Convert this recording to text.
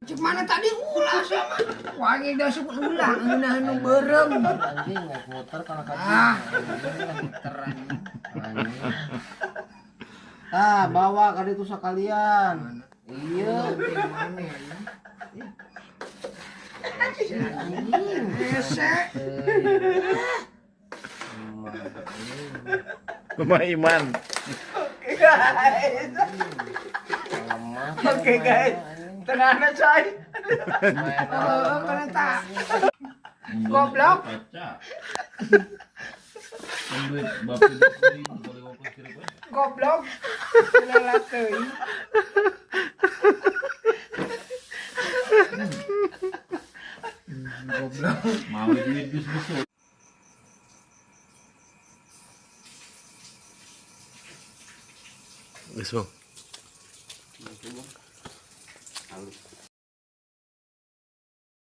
Cek mana tadi ulah sama. Wangi dah sebut ulah anu berem. Anjing naik motor kalau kaki. Muter anjing. Ah, bawa kali itu sekalian. Iya. Mana ya? Anjing. Ese. Rumah Iman. Oke guys. Tengahnya coy. Oh, kenapa? Goblok. Goblok. Lelat teuing. Goblok. Mau duit bis-bis. Wis, Bang. Halus.